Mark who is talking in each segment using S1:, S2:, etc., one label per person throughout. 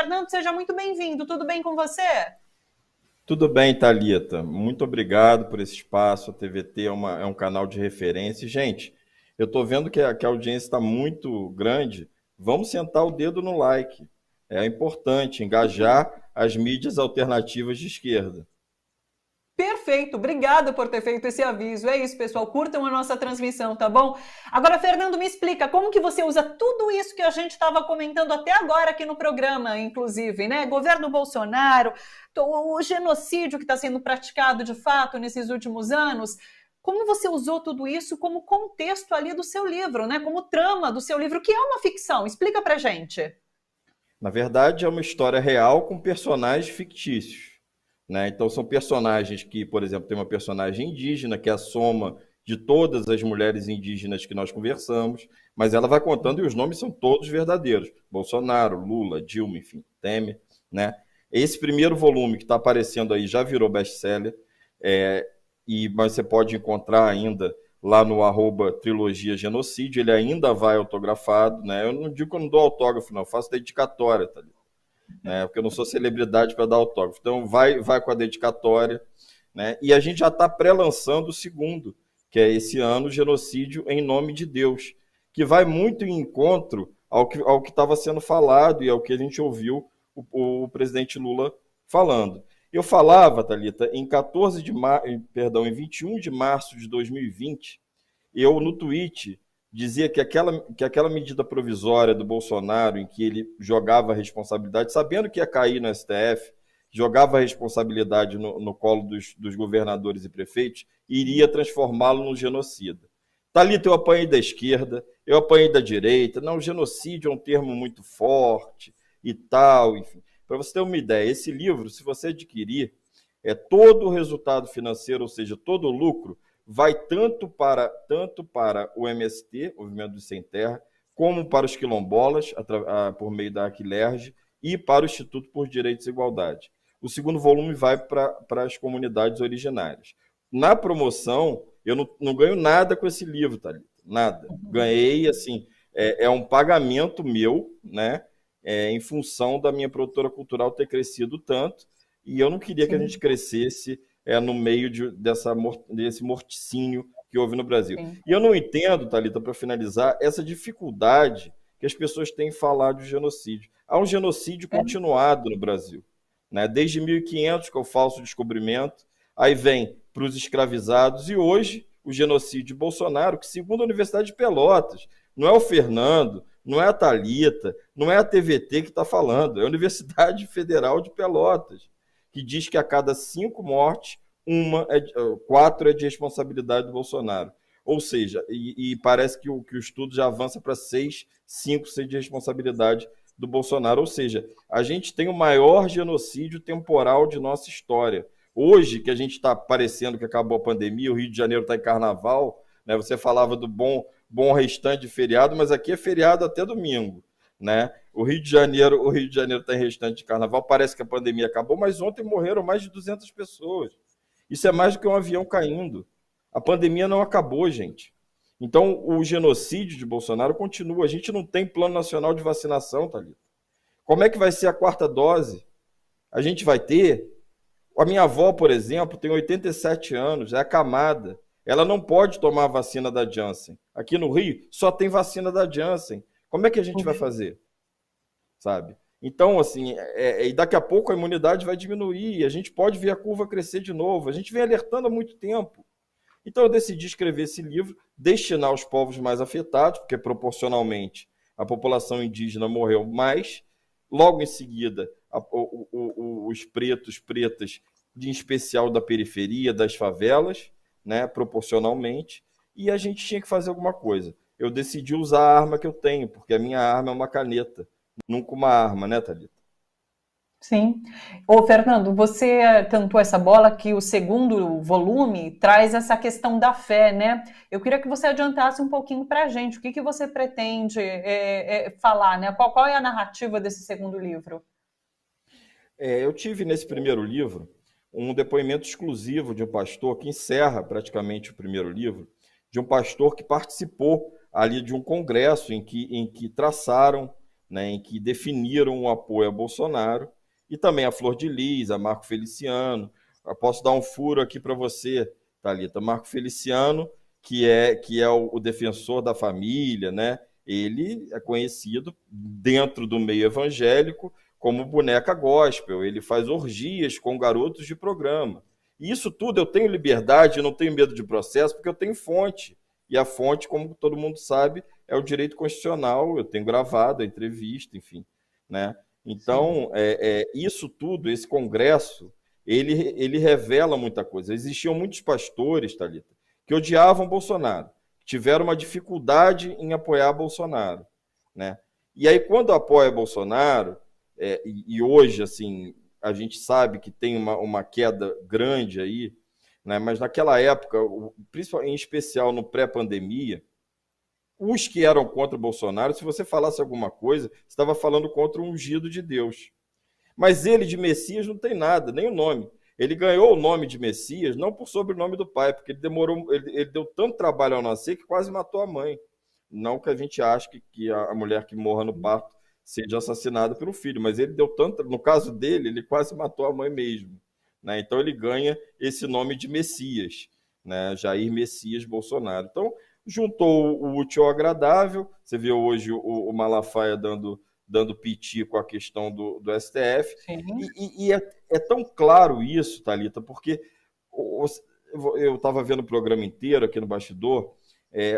S1: Fernando, seja muito bem-vindo. Tudo bem com você?
S2: Tudo bem, Thalita. Muito obrigado por esse espaço. A TVT é um canal de referência. E, gente, eu estou vendo que a audiência está muito grande. Vamos sentar o dedo no like. É importante engajar as mídias alternativas de esquerda.
S1: Perfeito, obrigada por ter feito esse aviso. É isso, pessoal, curtam a nossa transmissão, tá bom? Agora, Fernando, me explica como que você usa tudo isso que a gente estava comentando até agora aqui no programa, inclusive, né? Governo Bolsonaro, o genocídio que está sendo praticado de fato nesses últimos anos. Como você usou tudo isso como contexto ali do seu livro, né? Como trama do seu livro, que é uma ficção. Explica pra gente.
S2: Na verdade, é uma história real com personagens fictícios, né? Então, são personagens que, por exemplo, tem uma personagem indígena, que é a soma de todas as mulheres indígenas que nós conversamos, mas ela vai contando e os nomes são todos verdadeiros. Bolsonaro, Lula, Dilma, enfim, Temer, né? Esse primeiro volume que está aparecendo aí já virou best-seller, é, mas você pode encontrar ainda lá no @trilogia genocídio, ele ainda vai autografado, né? Eu não digo que eu não dou autógrafo, não, eu faço dedicatória, tá, né? Porque eu não sou celebridade para dar autógrafo. Então vai com a dedicatória, né? E a gente já está pré-lançando o segundo, que é esse ano, Genocídio em Nome de Deus, que vai muito em encontro ao que estava sendo falado e ao que a gente ouviu o presidente Lula falando. Eu falava, Thalita, em 21 de março de 2020, eu no tweet dizia que aquela medida provisória do Bolsonaro, em que ele jogava a responsabilidade, sabendo que ia cair no STF, jogava a responsabilidade no colo dos governadores e prefeitos, iria transformá-lo num genocida. Thalita, eu apanhei da esquerda, eu apanhei da direita, não, genocídio é um termo muito forte e tal, enfim. Para você ter uma ideia, esse livro, se você adquirir, todo o resultado financeiro, ou seja, todo o lucro, vai tanto para o MST, Movimento dos Sem Terra, como para os quilombolas, por meio da Aquilerge, e para o Instituto por Direitos e Igualdade. O segundo volume vai para as comunidades originárias. Na promoção, eu não ganho nada com esse livro, Thalita, nada. Ganhei, assim, é um pagamento meu, né, em função da minha produtora cultural ter crescido tanto, e eu não queria que a gente
S1: Sim,
S2: crescesse no meio desse morticínio que houve no Brasil.
S1: sim.
S2: E eu não entendo, Thalita, para finalizar, essa dificuldade que as pessoas têm em falar de genocídio. Há um genocídio
S1: É.
S2: continuado no Brasil, né? Desde 1500, que é o falso descobrimento, aí vem para os escravizados, e hoje o genocídio de Bolsonaro, que segundo a Universidade de Pelotas, não é o Fernando, não é a Thalita, não é a TVT que está falando, é a Universidade Federal de Pelotas, que diz que a cada 5 mortes, 4 é de responsabilidade do Bolsonaro. Ou seja, e parece que o estudo já avança para 6, 5 ser de responsabilidade do Bolsonaro. Ou seja, a gente tem o maior genocídio temporal de nossa história. Hoje, que a gente está parecendo que acabou a pandemia, o Rio de Janeiro está em carnaval, né? Você falava do bom restante de feriado, mas aqui é feriado até domingo, né? O Rio de Janeiro está em restante de carnaval, parece que a pandemia acabou, mas ontem morreram mais de 200 pessoas. Isso é mais do que um avião caindo. A pandemia não acabou, gente. Então, o genocídio de Bolsonaro continua. A gente não tem plano nacional de vacinação, Thalita. Como é que vai ser a quarta dose? A gente vai ter? A minha avó, por exemplo, tem 87 anos, é acamada. Ela não pode tomar a vacina da Janssen. Aqui no Rio, só tem vacina da Janssen. Como é que a gente vai
S1: Puxa.
S2: fazer? Sabe? Então, assim, e daqui a pouco a imunidade vai diminuir, e a gente pode ver a curva crescer de novo. A gente vem alertando há muito tempo. Então, eu decidi escrever esse livro, destinar aos povos mais afetados, porque proporcionalmente a população indígena morreu mais. Logo em seguida, os pretos, pretas, em especial da periferia, das favelas, né, proporcionalmente. E a gente tinha que fazer alguma coisa. Eu decidi usar a arma que eu tenho, porque a minha arma é uma caneta, nunca uma arma, né, Thalita?
S1: Sim. Ô, Fernando, você cantou essa bola que o segundo volume traz essa questão da fé, né? Eu queria que você adiantasse um pouquinho para a gente. O que que você pretende falar, né? Qual é a narrativa desse segundo livro?
S2: Eu tive nesse primeiro livro um depoimento exclusivo de um pastor que encerra praticamente o primeiro livro, de um pastor que participou ali de um congresso em que traçaram, né, em que definiram o apoio a Bolsonaro, e também a Flor de Lis, a Marco Feliciano. Eu posso dar um furo aqui para você, Thalita. Marco Feliciano, que é o defensor da família, né? Ele é conhecido dentro do meio evangélico como boneca gospel. Ele faz orgias com garotos de programa. E isso tudo eu tenho liberdade, eu não tenho medo de processo, porque eu tenho fonte. E a fonte, como todo mundo sabe, é o direito constitucional. Eu tenho gravado a entrevista, enfim, né? Então, isso tudo, esse congresso, ele revela muita coisa. Existiam muitos pastores, Thalita, que odiavam Bolsonaro, tiveram uma dificuldade em apoiar Bolsonaro, né? E aí, quando apoia Bolsonaro, e hoje, assim, a gente sabe que tem uma queda grande aí, né? Mas naquela época, principalmente, em especial no pré-pandemia, os que eram contra o Bolsonaro, se você falasse alguma coisa, você estava falando contra o ungido de Deus. Mas ele, de Messias, não tem nada, nem o nome. Ele ganhou o nome de Messias não por sobrenome do pai, porque ele deu tanto trabalho ao nascer que quase matou a mãe. Não que a gente ache que a mulher que morra no parto seja assassinada pelo filho, mas ele deu tanto, no caso dele, ele quase matou a mãe mesmo, né? Então ele ganha esse nome de Messias, né? Jair Messias Bolsonaro. Então, juntou o útil ao agradável. Você vê hoje o Malafaia dando piti com a questão do STF. E é tão claro isso, Thalita, porque eu estava vendo o programa inteiro aqui no bastidor.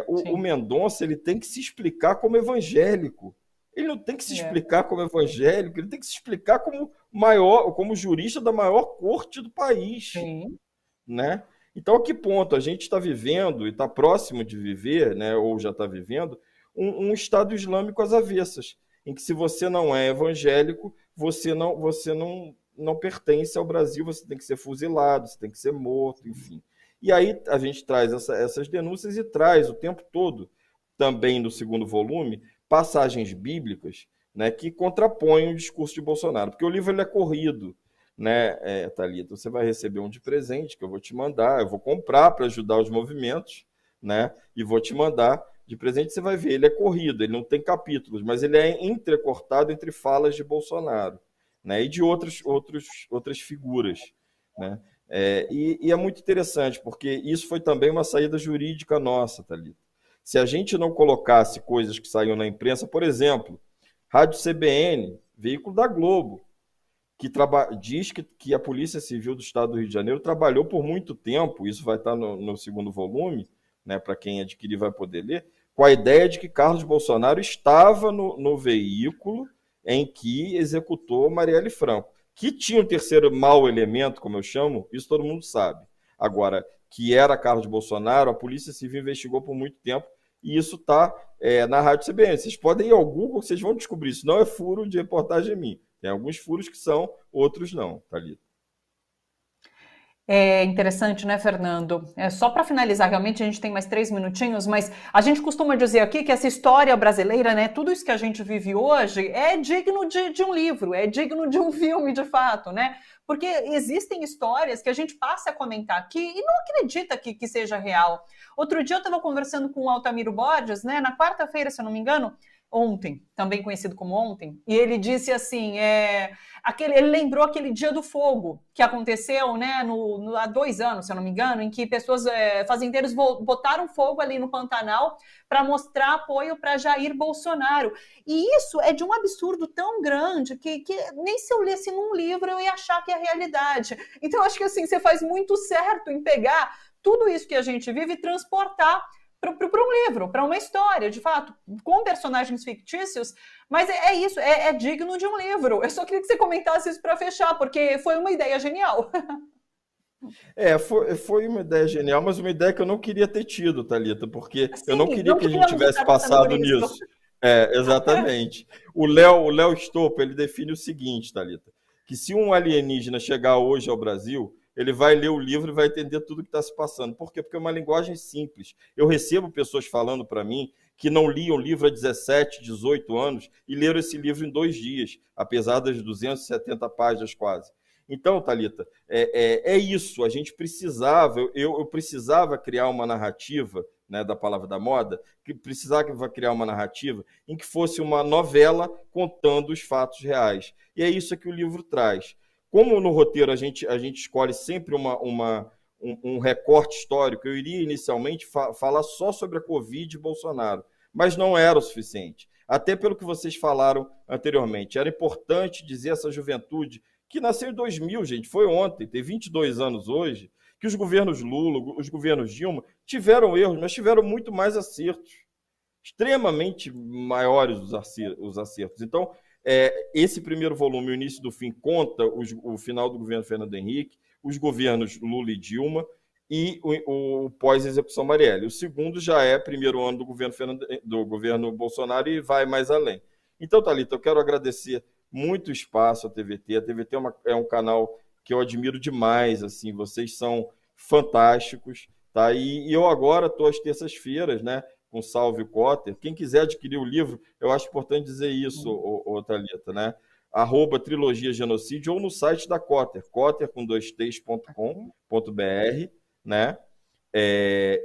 S2: O Mendonça, ele tem que se explicar como evangélico. Ele não tem que se explicar como evangélico, ele tem que se explicar como jurista da maior corte do país.
S1: Sim.
S2: Né? Então, a que ponto a gente está vivendo, e está próximo de viver, né, ou já está vivendo, um Estado Islâmico às avessas, em que se você não é evangélico, você não pertence ao Brasil, você tem que ser fuzilado, você tem que ser morto, enfim. E aí a gente traz essas denúncias e traz o tempo todo, também no segundo volume, passagens bíblicas, né, que contrapõem o discurso de Bolsonaro, porque o livro ele é corrido, né, Thalita? Você vai receber um de presente que eu vou te mandar, eu vou comprar para ajudar os movimentos, né, e vou te mandar de presente. Você vai ver, ele é corrido, ele não tem capítulos, mas ele é entrecortado entre falas de Bolsonaro, né, e de outras figuras, né? E é muito interessante, porque isso foi também uma saída jurídica nossa, Thalita. Se a gente não colocasse coisas que saíam na imprensa, por exemplo, Rádio CBN, veículo da Globo, que diz que a Polícia Civil do Estado do Rio de Janeiro trabalhou por muito tempo, isso vai estar no segundo volume, né, para quem adquirir vai poder ler, com a ideia de que Carlos Bolsonaro estava no veículo em que executou Marielle Franco, que tinha um terceiro mau elemento, como eu chamo, isso todo mundo sabe. Agora, que era Carlos Bolsonaro, a Polícia Civil investigou por muito tempo, e isso está na Rádio CBN. Vocês podem ir ao Google, vocês vão descobrir. Isso não é furo de reportagem minha. Tem alguns furos que são, outros não, Thalita.
S1: É interessante, né, Fernando? Só para finalizar, realmente a gente tem mais 3 minutinhos, mas a gente costuma dizer aqui que essa história brasileira, né, tudo isso que a gente vive hoje é digno de um livro, é digno de um filme, de fato, né? Porque existem histórias que a gente passa a comentar aqui e não acredita que seja real. Outro dia eu estava conversando com o Altamiro Borges, né, na quarta-feira, se eu não me engano, ontem, também conhecido como ontem, e ele disse assim, ele lembrou aquele dia do fogo que aconteceu, né, há 2 anos, se eu não me engano, em que pessoas, fazendeiros botaram fogo ali no Pantanal para mostrar apoio para Jair Bolsonaro. E isso é de um absurdo tão grande que nem se eu lesse num livro eu ia achar que é realidade. Então, acho que assim, você faz muito certo em pegar tudo isso que a gente vive e transportar para um livro, para uma história, de fato, com personagens fictícios, mas isso, é digno de um livro. Eu só queria que você comentasse isso para fechar, porque foi uma ideia genial.
S2: Foi uma ideia genial, mas uma ideia que eu não queria ter tido, Thalita, porque
S1: Sim,
S2: eu não queria que a gente tivesse passado nisso. Exatamente. O Léo Stolpa, ele define o seguinte, Thalita, que se um alienígena chegar hoje ao Brasil, ele vai ler o livro e vai entender tudo o que está se passando. Por quê? Porque é uma linguagem simples. Eu recebo pessoas falando para mim que não liam o livro há 17, 18 anos e leram esse livro em 2 dias, apesar das 270 páginas quase. Então, Thalita, é isso. A gente precisava, eu precisava criar uma narrativa né, da palavra da moda, que precisava criar uma narrativa em que fosse uma novela contando os fatos reais. E é isso que o livro traz. Como no roteiro a gente escolhe sempre um recorte histórico, eu iria inicialmente falar só sobre a Covid e Bolsonaro, mas não era o suficiente. Até pelo que vocês falaram anteriormente. Era importante dizer a essa juventude que nasceu em 2000, gente, foi ontem, tem 22 anos hoje, que os governos Lula, os governos Dilma, tiveram erros, mas tiveram muito mais acertos, extremamente maiores os acertos. Então, esse primeiro volume, O Início do Fim, conta o final do governo Fernando Henrique, os governos Lula e Dilma e o pós-execução Marielle. O segundo já é primeiro ano do governo Bolsonaro e vai mais além. Então, Thalita, eu quero agradecer muito espaço à TVT. A TVT é um canal que eu admiro demais, assim, vocês são fantásticos, tá? E eu agora estou às terças-feiras, né, com Salve Cotter. Quem quiser adquirir o livro, eu acho importante dizer isso, Thalita, né? @Trilogia Genocídio ou no site da Cotter, cotter.com.br, né?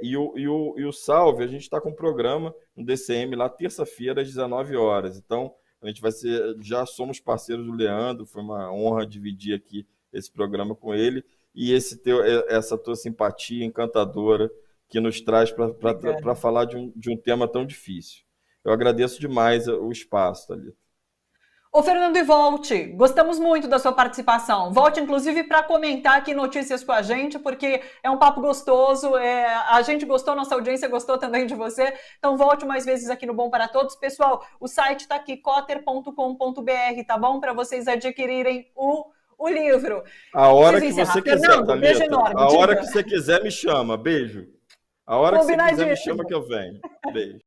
S2: E o Salve, a gente está com um programa no DCM lá terça-feira às 19 horas. Então, a gente já somos parceiros do Leandro, foi uma honra dividir aqui esse programa com ele e essa tua simpatia encantadora que nos traz para falar de um tema tão difícil. Eu agradeço demais o espaço, Thalita.
S1: Ô, Fernando, e volte. Gostamos muito da sua participação. Volte, inclusive, para comentar aqui notícias com a gente, porque é um papo gostoso. A gente gostou, nossa audiência gostou também de você. Então, volte mais vezes aqui no Bom para Todos. Pessoal, o site está aqui, cotter.com.br, tá bom? Para vocês adquirirem o livro.
S2: A hora que você quiser,
S1: Fernando,
S2: Thalita.
S1: beijo enorme.
S2: A hora que você quiser, me chama. Beijo. A hora que você quiser, me chama que eu venho. Beijo.